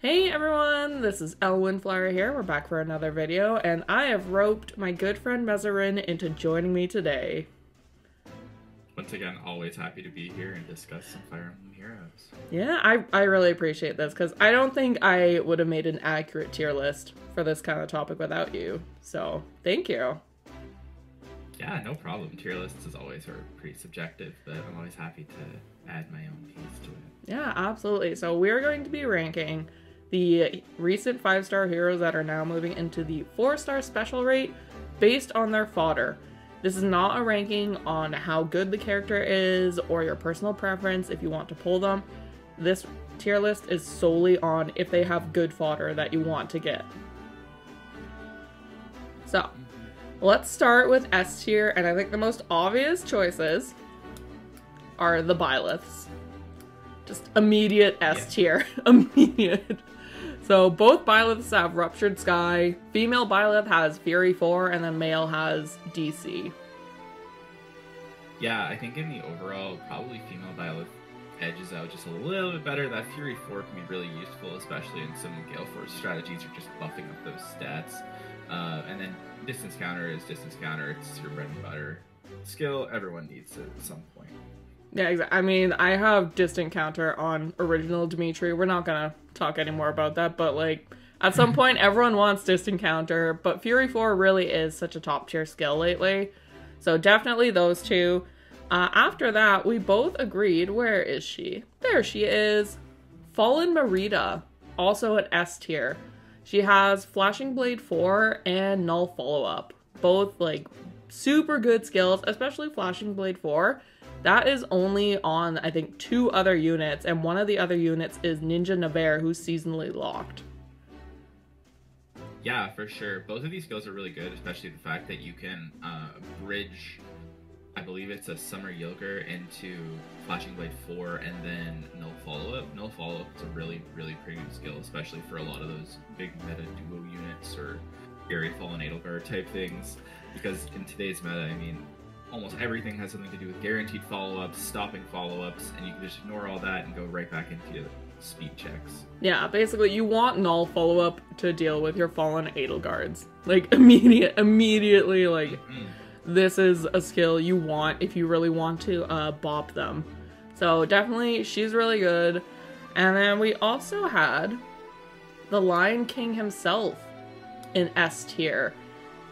Hey everyone, this is Ellywood here. We're back for another video, and I have roped my good friend Mesarin into joining me today. Once again, always happy to be here and discuss some Fire Emblem heroes. Yeah, I really appreciate this, because I don't think I would have made an accurate tier list for this kind of topic without you. So, thank you. Yeah, no problem. Tier lists as always are pretty subjective, but I'm always happy to add my own piece to it. Yeah, absolutely. So we're going to be ranking the recent 5-star heroes that are now moving into the 4-star special rate based on their fodder. This is not a ranking on how good the character is or your personal preference if you want to pull them. This tier list is solely on if they have good fodder that you want to get. So, let's start with S tier, and I think the most obvious choices are the Byleths. Just immediate S tier. Immediate. So both Byleths have Ruptured Sky. Female Byleth has Fury 4, and then male has DC. Yeah, I think in the overall, probably female Byleth edges out just a little bit better. That Fury 4 can be really useful, especially in some Gale Force strategies or just buffing up those stats. And then Distance Counter is Distance Counter. It's your bread and butter skill. Everyone needs it at some point. Yeah, exactly. I mean, I have Distant Counter on original Dimitri. We're not gonna talk anymore about that, but like, at some point everyone wants Distant Counter, but Fury 4 really is such a top tier skill lately. So definitely those two. After that, we both agreed, where is she? There she is. Fallen Marita, also at S tier. She has Flashing Blade 4 and Null Follow-Up. Both like super good skills, especially Flashing Blade 4. That is only on, I think, 2 other units, and one of the other units is Ninja Navarre, who's seasonally locked. Yeah, for sure. Both of these skills are really good, especially the fact that you can bridge, I believe it's a Summer Yilger into Flashing Blade 4 and then Null Follow-Up. Null Follow-Up is a really, really pretty good skill, especially for a lot of those big meta duo units or Gary Fallen Edelgard type things, because in today's meta, I mean, almost everything has something to do with guaranteed follow-ups, stopping follow-ups, and you can just ignore all that and go right back into speed checks. Yeah, basically you want Null Follow-Up to deal with your Fallen Edelgards. Like, immediately, like, this is a skill you want if you really want to bop them. So definitely, she's really good. And then we also had the Lion King himself in S tier.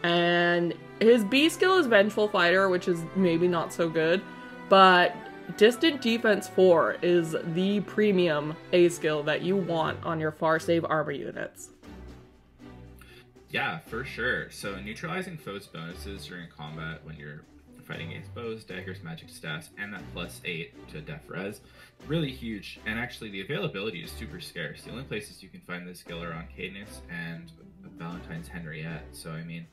And his B skill is Vengeful Fighter, which is maybe not so good, but Distant Defense 4 is the premium A skill that you want on your far save armor units. Yeah, for sure. So neutralizing foes' bonuses during combat when you're fighting against bows, daggers, magic staffs, and that +8 to def res, really huge. And actually the availability is super scarce. The only places you can find this skill are on Cadence and Valentine's Henriette. So I mean,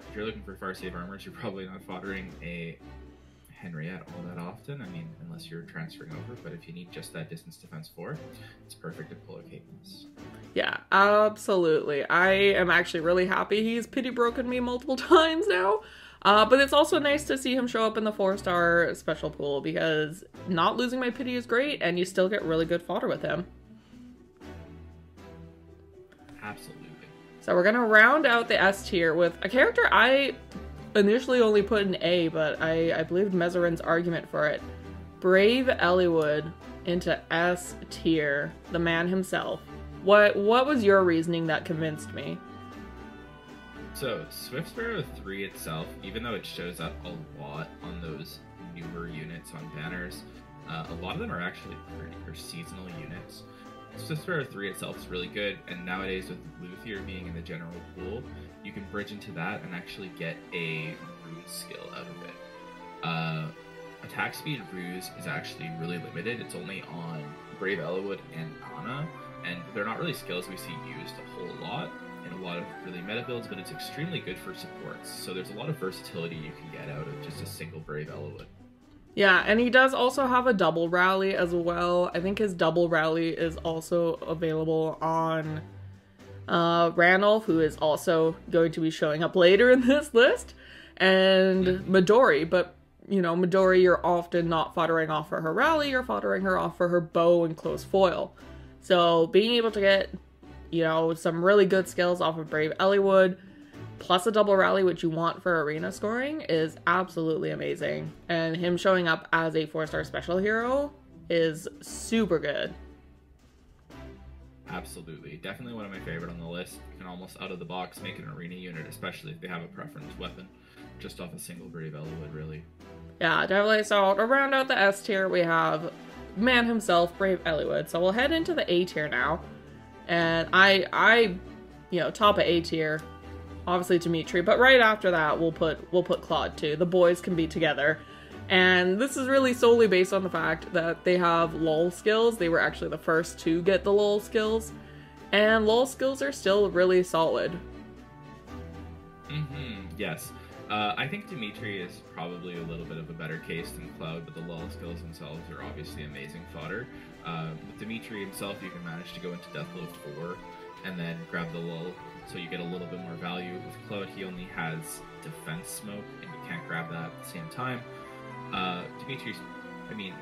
if you're looking for far save armors, you're probably not foddering a Henriette all that often. I mean, unless you're transferring over, but if you need just that Distance Defense 4, it's perfect to pull a Cadence. Yeah, absolutely. I am actually really happy he's pity broken me multiple times now. But it's also nice to see him show up in the 4-star special pool, because not losing my pity is great, and you still get really good fodder with him. Absolutely. So we're gonna round out the S tier with a character I initially only put in A, but I believed Mesarin's argument for it. Brave Ellywood into S tier, the man himself. What was your reasoning that convinced me? So Swift Sparrow 3 itself, even though it shows up a lot on those newer units on banners, a lot of them are actually seasonal units. Swift Sparrow 3 itself is really good, and nowadays with Leafy being in the general pool, you can bridge into that and actually get a ruse skill out of it. Attack speed ruse is actually really limited. It's only on Brave Ellywood and Anna, and they're not really skills we see used a whole lot in a lot of really meta builds, but it's extremely good for supports. So there's a lot of versatility you can get out of just a single Brave Ellywood. Yeah, and he does also have a double rally as well. I think his double rally is also available on Randolph, who is also going to be showing up later in this list, and Midori. But, you know, Midori, you're often not foddering off for her rally, you're foddering her off for her bow and close foil. So being able to get you know, some really good skills off of Brave Ellywood, plus a double rally, which you want for arena scoring, is absolutely amazing. And him showing up as a 4-star special hero is super good. Absolutely. Definitely one of my favorite on the list. You can almost out of the box make an arena unit, especially if they have a preference weapon, just off a single Brave Ellywood, really. Yeah, definitely. So to round out the S tier, we have man himself, Brave Ellywood. So we'll head into the A tier now. And I you know, top of A tier, obviously Dimitri, but right after that we'll put Claude too. The boys can be together. And this is really solely based on the fact that they have lull skills. They were actually the first to get the lull skills. And lull skills are still really solid. Yes. I think Dimitri is probably a little bit of a better case than Claude, but the lull skills themselves are obviously amazing fodder. With Dimitri himself, you can manage to go into Deathblow 4 and then grab the lull, so you get a little bit more value. With Claude, he only has defense smoke, and you can't grab that at the same time. Dimitri's, I mean,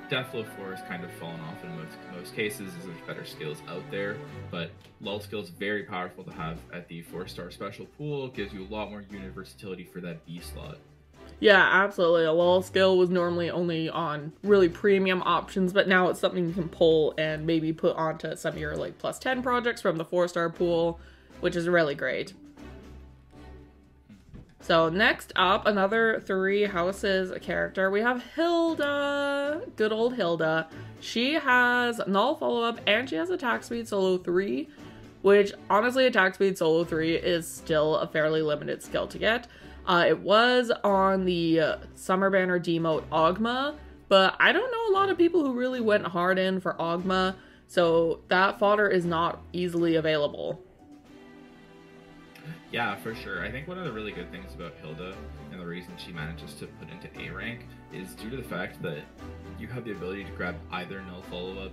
Deathblow 4 has kind of fallen off in most cases, as there's better skills out there, but lull skill is very powerful to have at the 4-star special pool. Gives you a lot more unit versatility for that B slot. Yeah, absolutely. A lull skill was normally only on really premium options, but now it's something you can pull and maybe put onto some of your like plus 10 projects from the 4-star pool, which is really great. So next up, another 3 houses character. We have Hilda. Good old Hilda. She has null follow-up and she has attack speed solo 3, which honestly attack speed solo 3 is still a fairly limited skill to get. It was on the Summer Banner demote Ogma, but I don't know a lot of people who really went hard in for Ogma, so that fodder is not easily available. Yeah, for sure. I think one of the really good things about Hilda, and the reason she manages to put into A rank, is due to the fact that you have the ability to grab either null follow-up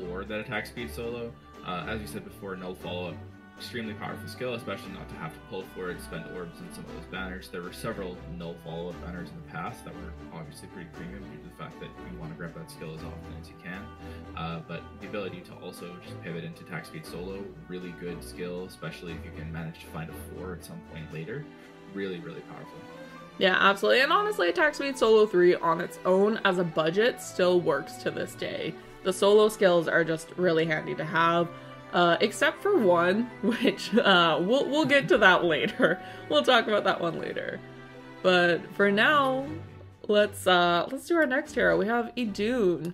or that attack speed solo. As we said before, null follow-up, extremely powerful skill, especially not to have to pull for it, spend orbs in some of those banners. There were several null follow-up banners in the past that were obviously pretty premium due to the fact that you want to grab that skill as often as you can. But the ability to also just pivot into attack speed solo, really good skill, especially if you can manage to find a 4 at some point later. Really, really powerful. Yeah, absolutely. And honestly, attack speed solo 3 on its own as a budget still works to this day. The solo skills are just really handy to have. Except for one, which we'll get to that later. We'll talk about that one later. But for now, let's do our next hero. We have Edun.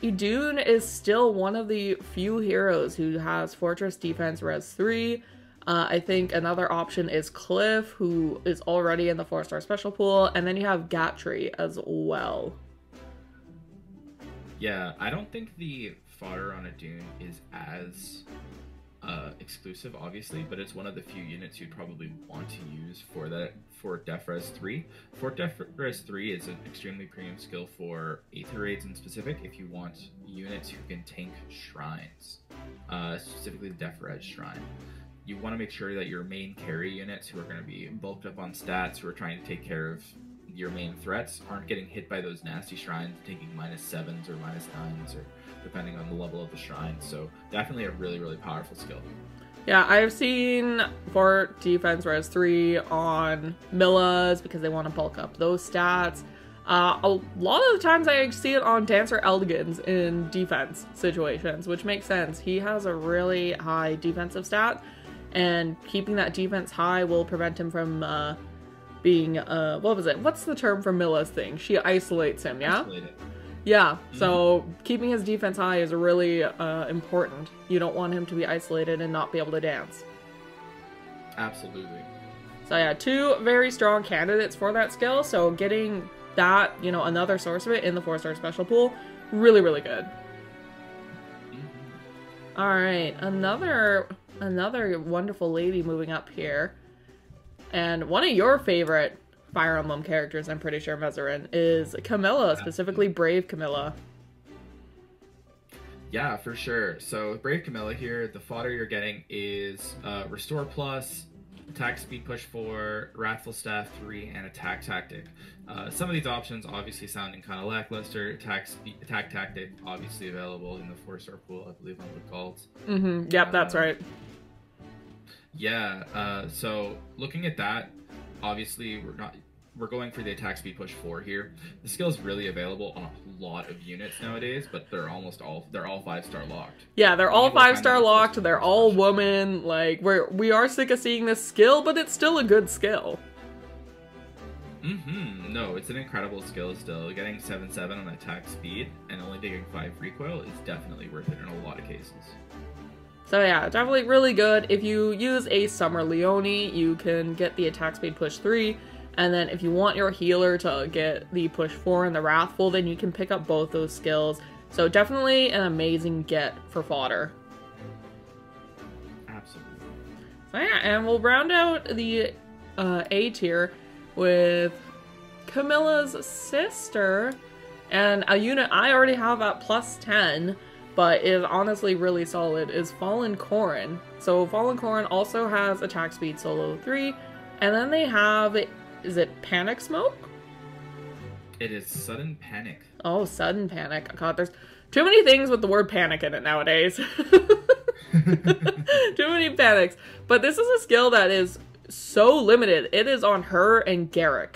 Edun is still one of the few heroes who has Fortress Defense Res 3. I think another option is Cliff, who is already in the 4-star special pool, and then you have Gatry as well. Yeah, I don't think the fodder on Edun is as exclusive, obviously, but it's one of the few units you'd probably want to use for Def Res 3. Fort Def Res 3 is an extremely premium skill for Aether Raids in specific if you want units who can tank shrines, specifically the Def Res Shrine. You want to make sure that your main carry units who are going to be bulked up on stats, who are trying to take care of your main threats, aren't getting hit by those nasty shrines, taking -7s or -9s, or depending on the level of the shrine. So definitely a really, really powerful skill. Yeah, I've seen Fort Defense Res 3 on Millas because they want to bulk up those stats. A lot of the times I see it on Dancer Eldgans in defense situations, which makes sense. He has a really high defensive stat, and keeping that defense high will prevent him from being, what was it? What's the term for Milla's thing? She isolates him, yeah? Isolated. Yeah, so keeping his defense high is really important. You don't want him to be isolated and not be able to dance. Absolutely. So yeah, 2 very strong candidates for that skill, so getting that, you know, another source of it in the 4-star special pool, really, really good. Alright, another wonderful lady moving up here. And one of your favorite Fire Emblem characters, I'm pretty sure, Mesarin, is Camilla, specifically Brave Camilla. Yeah, for sure. So Brave Camilla here, the fodder you're getting is Restore Plus, attack speed push 4, wrathful staff 3, and attack tactic. Some of these options obviously sounding kind of lackluster. Attack tactic obviously available in the 4-star pool, I believe, on the calls. Yep, that's right. Yeah. So looking at that, obviously we're going for the attack speed push 4 here. The skill is really available on a lot of units nowadays, but they're all 5-star locked. Yeah, they're all 5-star locked. They're all women. Like we are sick of seeing this skill, but it's still a good skill. No, it's an incredible skill still. Getting 7/7 on attack speed and only taking 5 recoil is definitely worth it in a lot of cases. So yeah, definitely really good. If you use a Summer Leone, you can get the attack speed push 3. And then if you want your healer to get the push 4 and the Wrathful, then you can pick up both those skills. So definitely an amazing get for Fodder. Absolutely. So yeah, and we'll round out the A tier with Camilla's sister. And a unit I already have at +10, but is honestly really solid, is Fallen Corrin. So Fallen Corrin also has attack speed solo 3. And then they have... Is it Panic Smoke? It is Sudden Panic. Oh, Sudden Panic. God, there's too many things with the word panic in it nowadays. Too many panics. But this is a skill that is so limited. It is on her and Garreg.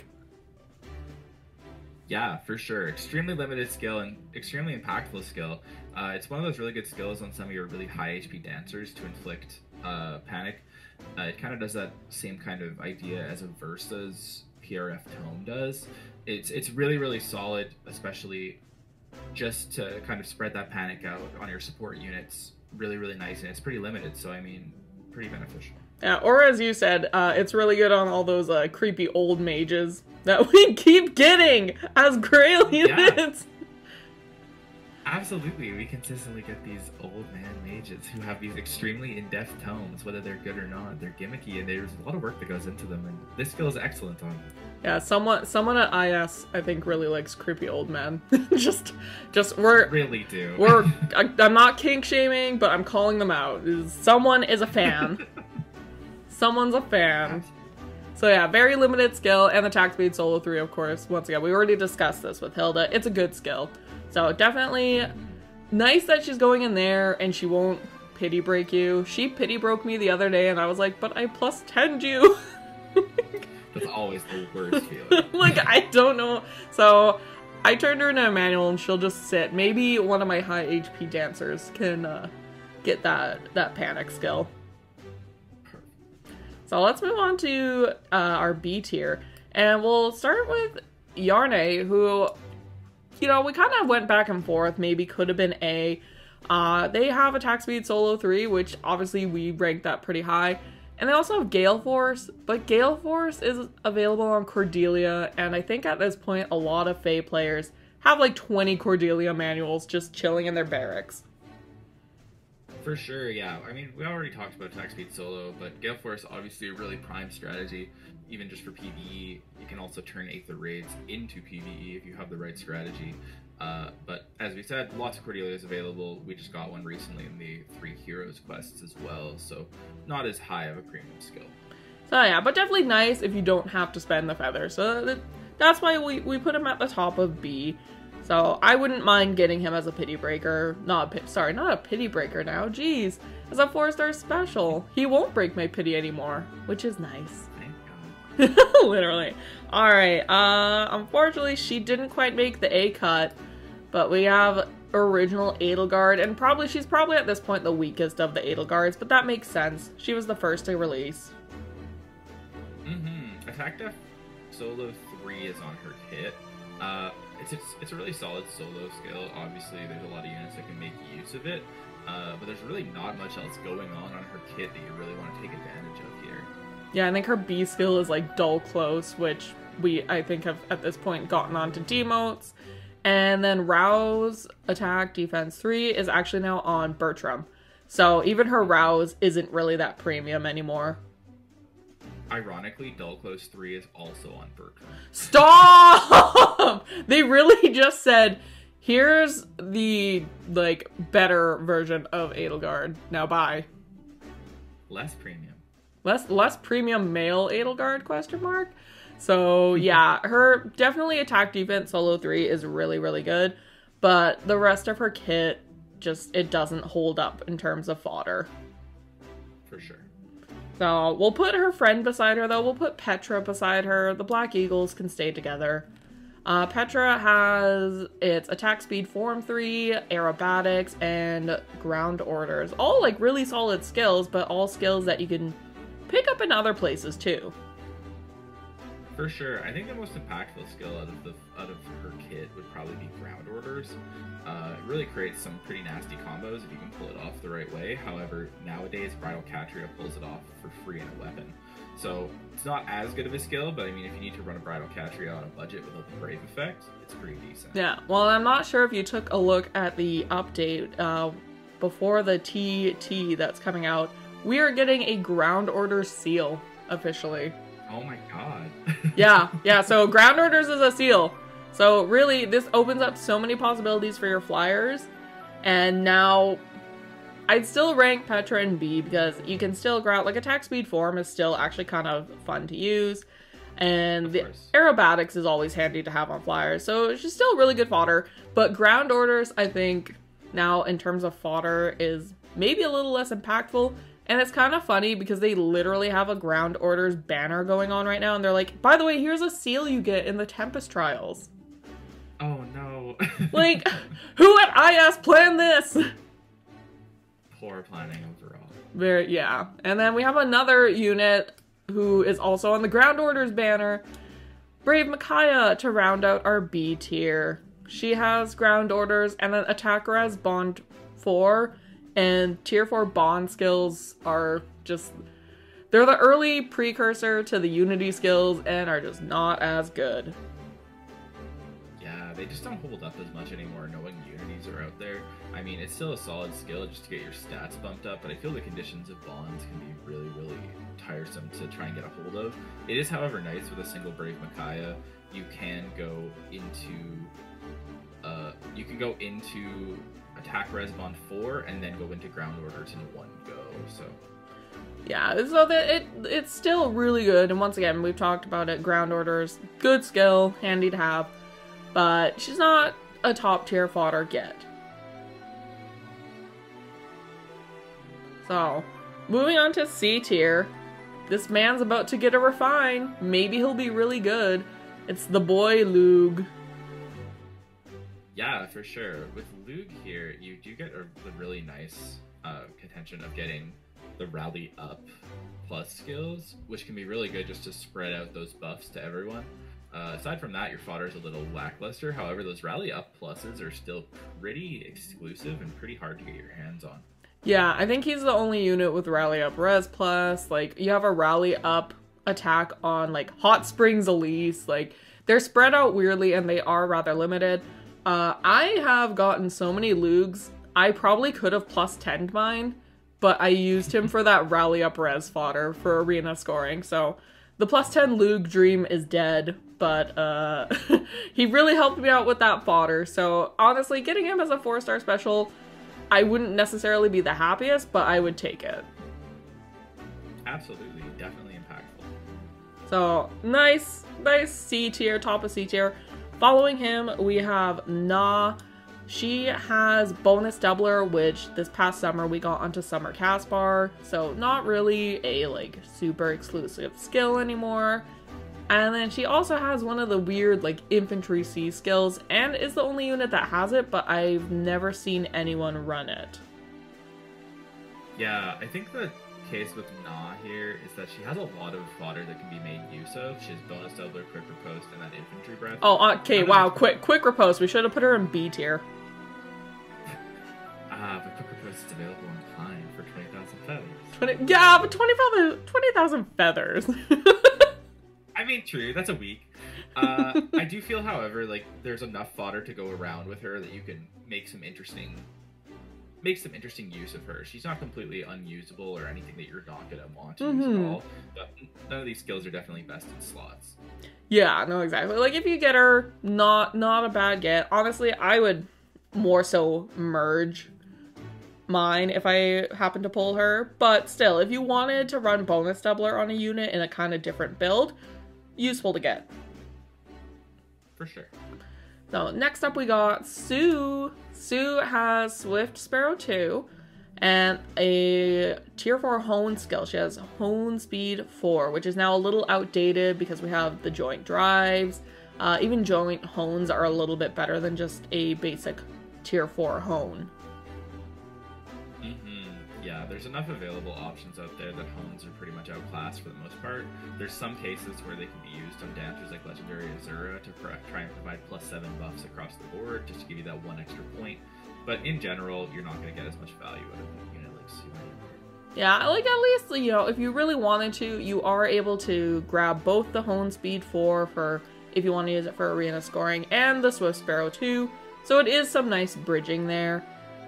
Yeah, for sure. Extremely limited skill and extremely impactful skill. It's one of those really good skills on some of your really high HP dancers to inflict panic. It kind of does that same kind of idea as a Versa's PRF Tome does. It's really, really solid, especially just to kind of spread that panic out on your support units. Really, really nice, and it's pretty limited, so I mean, pretty beneficial. Yeah, or as you said, it's really good on all those creepy old mages that we keep getting as Grail units. Yeah. Absolutely, we consistently get these old man mages who have these extremely in-depth tomes, whether they're good or not. They're gimmicky, and there's a lot of work that goes into them, and this skill is excellent on them. Yeah, someone at IS, I think, really likes creepy old men. just we're really do. I'm not kink shaming, but I'm calling them out. Someone is a fan. Someone's a fan. So yeah, very limited skill, and attack speed solo 3, of course. Once again, we already discussed this with Hilda. It's a good skill. So definitely nice that she's going in there and she won't pity break you. She pity broke me the other day and I was like, but I +10'd you. That's always the worst feeling. Like, I don't know. So I turned her into a manual and she'll just sit. Maybe one of my high HP dancers can get that panic skill. So let's move on to our B tier. And we'll start with Yarny, who... You know, we kind of went back and forth. Maybe could have been A. They have attack speed solo 3, which obviously we ranked that pretty high. And they also have Gale Force, but Gale Force is available on Cordelia. And I think at this point, a lot of Fae players have like 20 Cordelia manuals just chilling in their barracks. For sure, yeah. I mean, we already talked about attack speed solo, but Gale Force obviously a really prime strategy, even just for PvE. You can also turn Aether Raids into PvE if you have the right strategy. But as we said, lots of Cordelias available. We just got one recently in the 3 Heroes quests as well, so not as high of a premium skill. So yeah, but definitely nice if you don't have to spend the feather. So that's why we put him at the top of B. So I wouldn't mind getting him as a pity breaker. Not a pity breaker now. Jeez, as a 4-star special. He won't break my pity anymore, which is nice. Thank God. Literally. All right. Unfortunately, she didn't quite make the A cut, but we have original Edelgard, and she's probably at this point the weakest of the Edelgards, but that makes sense. She was the first to release. Attack Def Solo 3 is on her kit. It's a really solid solo skill. Obviously, there's a lot of units that can make use of it, but there's really not much else going on her kit that you really want to take advantage of here. Yeah, I think her B skill is like Dull Close, which I think have at this point gotten onto demotes. And then Rouse Attack Defense 3 is actually now on Bertram. So even her Rouse isn't really that premium anymore. Ironically, Dull Close 3 is also on Bertram. Stop! They really just said, here's the, better version of Edelgard. Now bye. Less premium. less premium male Edelgard question mark. So yeah, her definitely attack defense solo 3 is really, really good. But the rest of her kit, just, it doesn't hold up in terms of fodder. For sure. So we'll put her friend beside her, though. We'll put Petra beside her. The Black Eagles can stay together. Petra has its attack speed form 3, aerobatics, and ground orders. All like really solid skills, but all skills that you can pick up in other places too. For sure. I think the most impactful skill out of her kit would probably be ground orders. It really creates some pretty nasty combos if you can pull it off the right way. However, nowadays Bridal Catria pulls it off for free in a weapon. So it's not as good of a skill, but I mean, if you need to run a Bridal Catria on a budget without the Brave effect, it's pretty decent. Yeah, well, I'm not sure if you took a look at the update before the TT that's coming out. We are getting a ground order seal officially. Oh my god. yeah, so ground orders is a seal. So really, this opens up so many possibilities for your flyers. And now, I'd still rank Petra in B because you can still ground, like attack speed form is still actually kind of fun to use. And the aerobatics is always handy to have on flyers. So it's just still really good fodder. But ground orders, I think, now in terms of fodder is maybe a little less impactful. And it's kind of funny because they literally have a ground orders banner going on right now. And they're like, by the way, here's a seal you get in the Tempest Trials. Oh no. Like, who at IS planned this? Poor planning overall. Yeah. And then we have another unit who is also on the ground orders banner. Brave Micaiah to round out our B tier. She has ground orders and then attacker as bond 4. And tier 4 bond skills are just, they're the early precursor to the unity skills and are just not as good. Yeah, they just don't hold up as much anymore knowing unities are out there. I mean, it's still a solid skill just to get your stats bumped up, but I feel the conditions of bonds can be really, really tiresome to try and get a hold of. It is, however, nice with a single Brave Micaiah. You can go into attack res bond 4 and then go into ground orders in one go. So yeah, so that it's still really good. And once again, we've talked about it, ground orders, good skill, handy to have, but she's not a top tier fodder yet. So moving on to C tier, this man's about to get a refine. Maybe he'll be really good. It's the boy Lug. Yeah, for sure. With Lug here, you do get a really nice contention of getting the Rally Up plus skills, which can be really good just to spread out those buffs to everyone. Aside from that, your fodder is a little lackluster. However, those Rally Up pluses are still pretty exclusive and pretty hard to get your hands on. Yeah, I think he's the only unit with Rally Up Res plus. Like, you have a Rally Up attack on, like, Hot Springs Elise. Like, they're spread out weirdly and they are rather limited. I have gotten so many Lugs, I probably could have plus 10'd mine, but I used him for that Rally Up Res fodder for arena scoring, so the plus 10 Lug dream is dead, but he really helped me out with that fodder, so honestly, getting him as a 4-star special, I wouldn't necessarily be the happiest, but I would take it. Absolutely, definitely impactful. So, nice C tier, top of C tier. Following him, we have Na. She has bonus doubler, which this past summer we got onto Summer Caspar, so not really a like super exclusive skill anymore. And then she also has one of the weird like infantry C skills and is the only unit that has it, but I've never seen anyone run it. Yeah, I think the case with Na here is that she has a lot of fodder that can be made use of. She has bonus doubler, quick riposte, and that infantry breath. Oh, okay, wow, quick riposte. We should have put her in B tier. But quick riposte is available in time for 20,000 feathers. 20,000 feathers. I mean, true, that's a week. I do feel, however, like there's enough fodder to go around with her that you can make some interesting use of her. She's not completely unusable or anything that you're not gonna want to use at all. But none of these skills are definitely best in slots. Yeah, no, exactly. Like if you get her, not a bad get. Honestly, I would more so merge mine if I happen to pull her, but still, if you wanted to run bonus doubler on a unit in a kind of different build, useful to get. For sure. So next up we got Sue. Sue has Swift Sparrow 2 and a tier 4 hone skill. She has hone speed 4, which is now a little outdated because we have the joint drives. Even joint hones are a little bit better than just a basic tier 4 hone. Yeah, there's enough available options out there that hones are pretty much outclassed for the most part. There's some cases where they can be used on dancers like Legendary Azura to try and provide +7 buffs across the board, just to give you that one extra point. But in general, you're not going to get as much value out of a unit like Sue. Yeah, like at least, you know, if you really wanted to, you are able to grab both the hone speed 4 for if you want to use it for arena scoring and the Swift Sparrow 2. So it is some nice bridging there.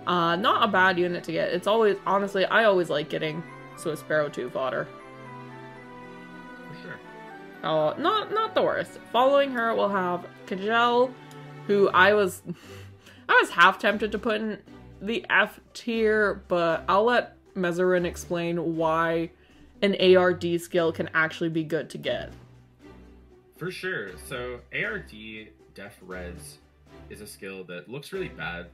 Not a bad unit to get. It's always, honestly, I always like getting Swift Sparrow 2 fodder. For sure. Oh, not the worst. Following her, we'll have Cagel, who I was half tempted to put in the F tier, but I'll let Mesarin explain why an ARD skill can actually be good to get. For sure. So ARD Def Res is a skill that looks really bad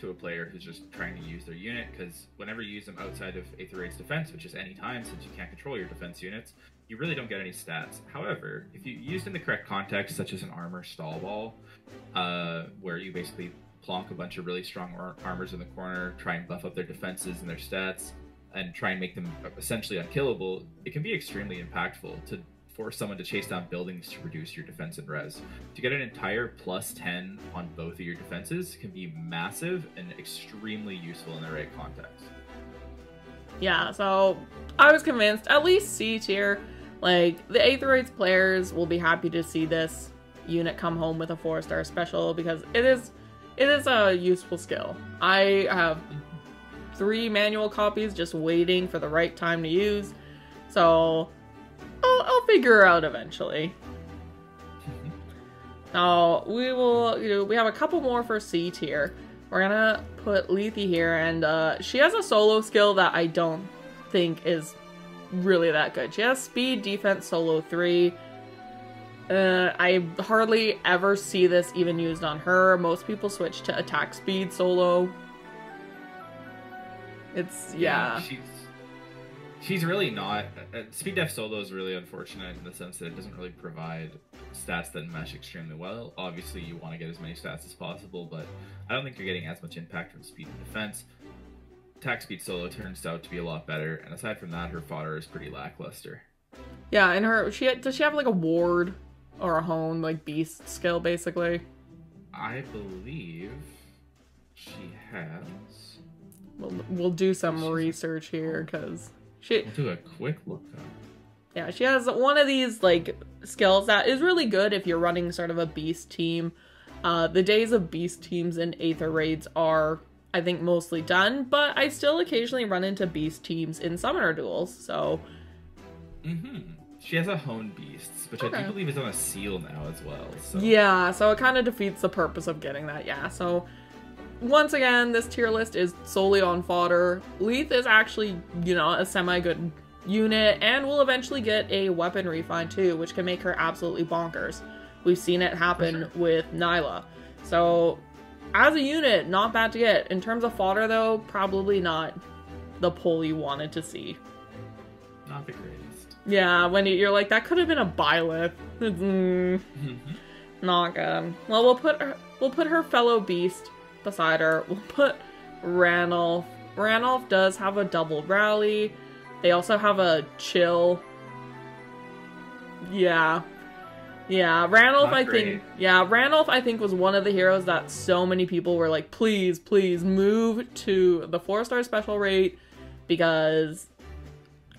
to a player who's just trying to use their unit, because whenever you use them outside of Aether Raid's defense, which is any time since you can't control your defense units, you really don't get any stats. However, if you used in the correct context, such as an armor stall ball, where you basically plonk a bunch of really strong armors in the corner, try and buff up their defenses and their stats, and try and make them essentially unkillable, it can be extremely impactful to force someone to chase down buildings to reduce your defense and res. To get an entire +10 on both of your defenses can be massive and extremely useful in the right context. Yeah, so I was convinced, at least C tier, like the Aether Raids players will be happy to see this unit come home with a 4-star special, because it is a useful skill. I have 3 manual copies just waiting for the right time to use, so I'll figure her out eventually. Now, we have a couple more for C tier. We're gonna put Leafy here, and she has a solo skill that I don't think is really that good. She has speed, defense, solo 3. I hardly ever see this even used on her. Most people switch to attack speed solo. It's, yeah. She's really not. Speed Def Solo is really unfortunate in the sense that it doesn't really provide stats that mesh extremely well. Obviously, you want to get as many stats as possible, but I don't think you're getting as much impact from speed and defense. Attack Speed Solo turns out to be a lot better, and aside from that, her fodder is pretty lackluster. Yeah, and does she have like a ward or a hone, like beast skill, basically? I believe she has. We'll do some research here, because we'll do a quick look up. Yeah, she has one of these like skills that is really good if you're running sort of a beast team. The days of beast teams in Aether Raids are, I think, mostly done, but I still occasionally run into beast teams in summoner duels, so... She has a Hone Beasts, which I do believe is on a seal now as well. So. Yeah, so it kind of defeats the purpose of getting that, yeah. So, once again, this tier list is solely on fodder. Leaf is actually, you know, a semi-good unit, and will eventually get a weapon refine too, which can make her absolutely bonkers. We've seen it happen with Nyla. So, as a unit, not bad to get. In terms of fodder, though, probably not the pull you wanted to see. Not the greatest. Yeah, when you're like, that could have been a Byleth. Not good. Well, we'll put her fellow beast beside her. We'll put Ranulf. Ranulf does have a double rally. They also have a chill. Yeah. Yeah, Ranulf, Ranulf, I think, was one of the heroes that so many people were like, please, please move to the 4-star special rate, because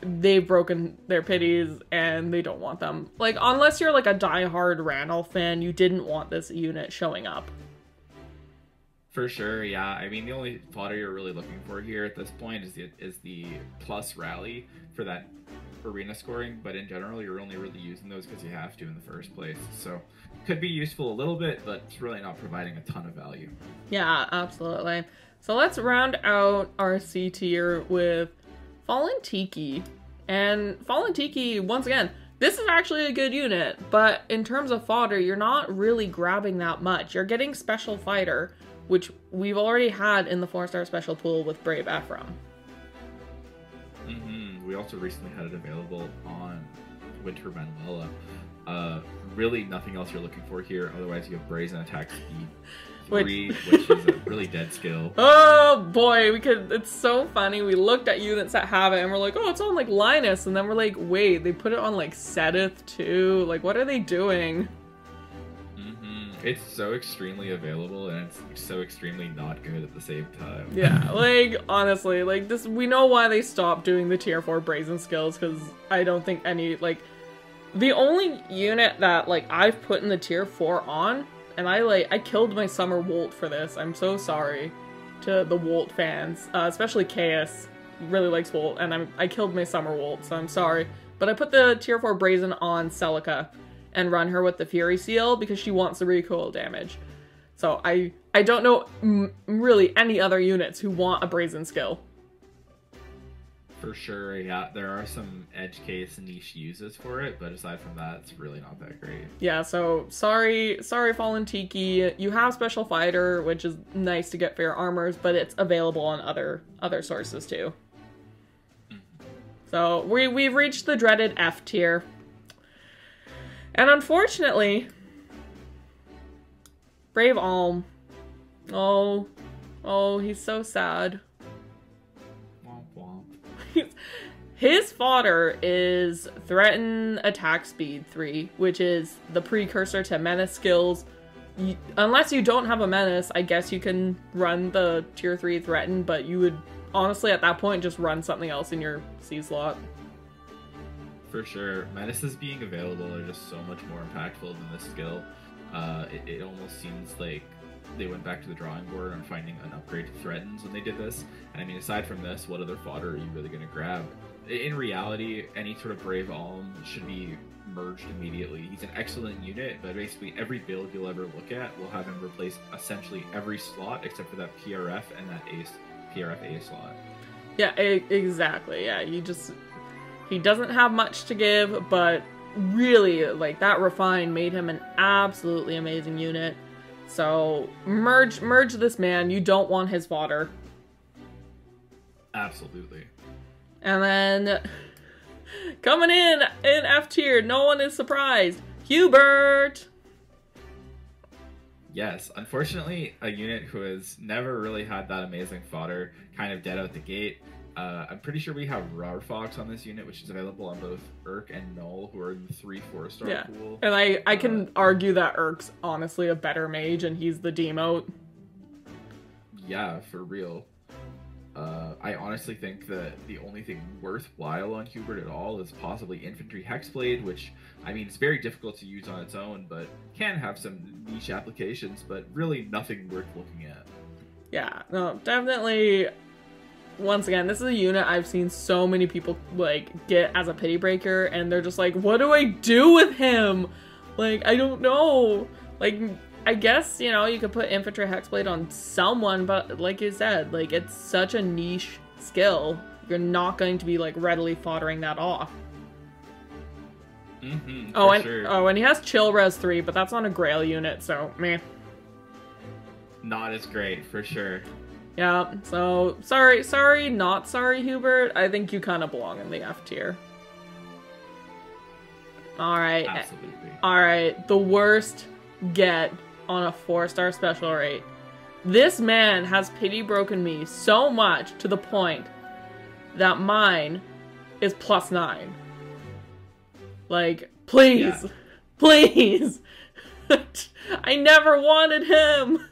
they've broken their pities and they don't want them. Like, unless you're like a diehard Ranulf fan, you didn't want this unit showing up. For sure, yeah. I mean, the only fodder you're really looking for here at this point is the plus rally for that arena scoring, but in general, you're only really using those because you have to in the first place. So, could be useful a little bit, but it's really not providing a ton of value. Yeah, absolutely. So let's round out our C tier with Fallen Tiki. And Fallen Tiki, once again, this is actually a good unit, but in terms of fodder, you're not really grabbing that much. You're getting Special Fighter, which we've already had in the 4-star special pool with Brave Ephraim. We also recently had it available on Winter Manuela. Really nothing else you're looking for here. Otherwise, you have Brazen Attack Speed 3, which is a really dead skill. Oh boy, it's so funny. We looked at units that have it and we're like, oh, it's on like Linus. And then we're like, wait, they put it on like Sedith too. Like, what are they doing? It's so extremely available and it's so extremely not good at the same time. Yeah, like, honestly, like, this, we know why they stopped doing the tier 4 Brazen skills, because I don't think any, like, the only unit that, like, I've put in the tier 4 on, and I killed my Summer Wolt for this. I'm so sorry to the Wolt fans, especially Chaos really likes Wolt, and I killed my Summer Wolt, so I'm sorry. But I put the tier 4 Brazen on Celica and run her with the Fury Seal because she wants the recoil damage. So I don't know really any other units who want a Brazen skill. For sure, yeah, there are some edge case niche uses for it, but aside from that, it's really not that great. Yeah, so sorry Fallen Tiki. You have Special Fighter, which is nice to get for your armors, but it's available on other sources too. So we've reached the dreaded F tier. And unfortunately, Brave Alm. Oh, he's so sad. Womp womp. His fodder is Threaten Attack Speed 3, which is the precursor to Menace skills. Unless you don't have a Menace, I guess you can run the tier 3 Threaten, but you would honestly at that point just run something else in your C slot. For sure. Menaces being available are just so much more impactful than this skill. It almost seems like they went back to the drawing board on finding an upgrade to Threatens when they did this. And I mean, aside from this, what other fodder are you really going to grab? In reality, any sort of Brave Alm should be merged immediately. He's an excellent unit, but basically every build you'll ever look at will have him replace essentially every slot except for that PRF and that PRF A slot. Yeah, exactly. Yeah, he doesn't have much to give, but really, like, that Refine made him an absolutely amazing unit. So, merge this man. You don't want his fodder. Absolutely. And then, coming in F tier, no one is surprised, Hubert! Yes, unfortunately, a unit who has never really had that amazing fodder, kind of dead out the gate. I'm pretty sure we have Rar Fox on this unit, which is available on both Urk and Null, who are in the 3-4-star pool. And I can argue that Urk's honestly a better mage, and he's the demote. Yeah, for real. I honestly think that the only thing worthwhile on Hubert at all is possibly Infantry Hexblade, which, I mean, it's very difficult to use on its own, but can have some niche applications, but really nothing worth looking at. Yeah, no, definitely. Once again, this is a unit I've seen so many people, like, get as a pity breaker, and they're just like, what do I do with him? Like, I don't know. Like, I guess, you know, you could put Infantry Hexblade on someone, but like you said, like, it's such a niche skill. You're not going to be, like, readily foddering that off. And he has Chill Res 3, but that's on a Grail unit, so, meh. Not as great, for sure. Yeah, so, not sorry, Hubert. I think you kind of belong in the F tier. Alright. Absolutely. Alright, the worst get on a 4-star special rate. This man has pity broken me so much to the point that mine is +9. Like, please. Yeah. Please! I never wanted him!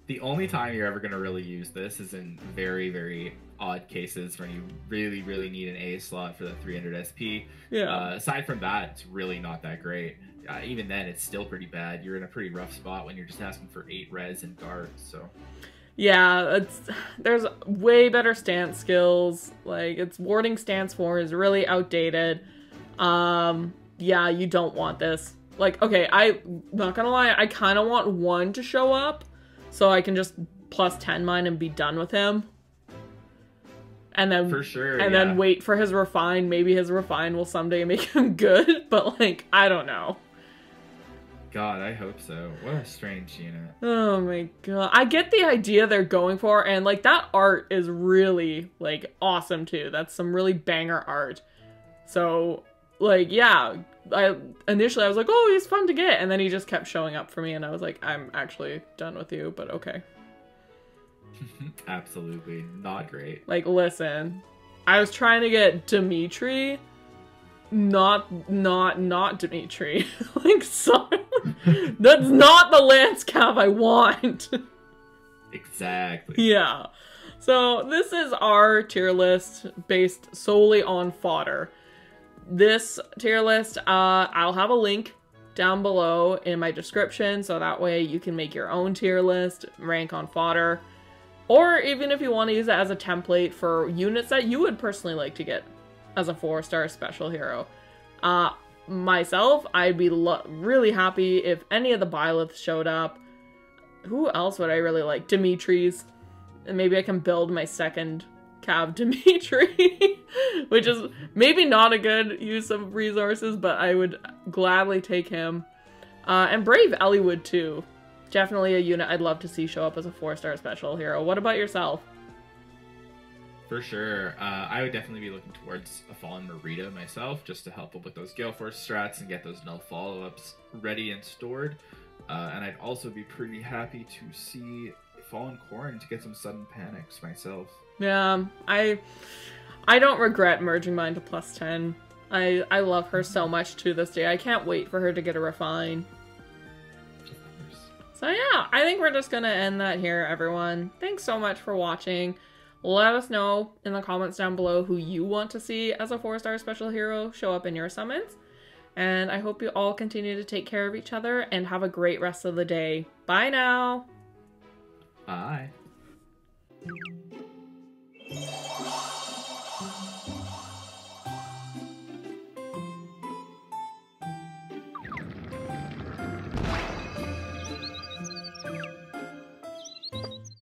The only time you're ever going to really use this is in very, very odd cases when you really, really need an A slot for the 300 SP. Yeah. Aside from that, it's really not that great. Even then, it's still pretty bad. You're in a pretty rough spot when you're just asking for 8 res and guards, so... Yeah, there's way better stance skills. Like, its warding stance 4 is really outdated. Yeah, you don't want this. Like, okay, I'm not gonna lie, I kind of want 1 to show up so I can just plus 10 mine and be done with him. And then for sure, and then wait for his refine. Maybe his refine will someday make him good, but like, I don't know. God, I hope so. What a strange unit. Oh my god. I get the idea they're going for, and like, that art is really like awesome too. That's some really banger art. So like, yeah, initially I was like, oh, he's fun to get, and then he just kept showing up for me, and I was like, I'm actually done with you, but okay. Absolutely not great. Like, listen, I was trying to get Dimitri, not Dimitri. Like, sorry, that's not the Lance Cav I want. Exactly. Yeah. So this is our tier list based solely on Fodder. This tier list, I'll have a link down below in my description, so that way you can make your own tier list, rank on Fodder, or even if you want to use it as a template for units that you would personally like to get as a 4-star special hero. Myself, I'd be really happy if any of the Byleths showed up. Who else would I really like? Dimitri's. And maybe I can build my second Cav Dimitri, which is maybe not a good use of resources, but I would gladly take him. And Brave Ellywood too. Definitely a unit I'd love to see show up as a 4-star special hero. What about yourself? For sure. I would definitely be looking towards a Fallen Marita myself, just to help with those Gale Force strats and get those null follow-ups ready and stored. And I'd also be pretty happy to see Fallen Corrin to get some sudden panics myself. Yeah, I don't regret merging mine to plus 10. I love her so much to this day. I can't wait for her to get a refine. So yeah, I think we're just gonna end that here, everyone. Thanks so much for watching. Let us know in the comments down below who you want to see as a 4-star special hero show up in your summons. And I hope you all continue to take care of each other and have a great rest of the day. Bye now! Bye.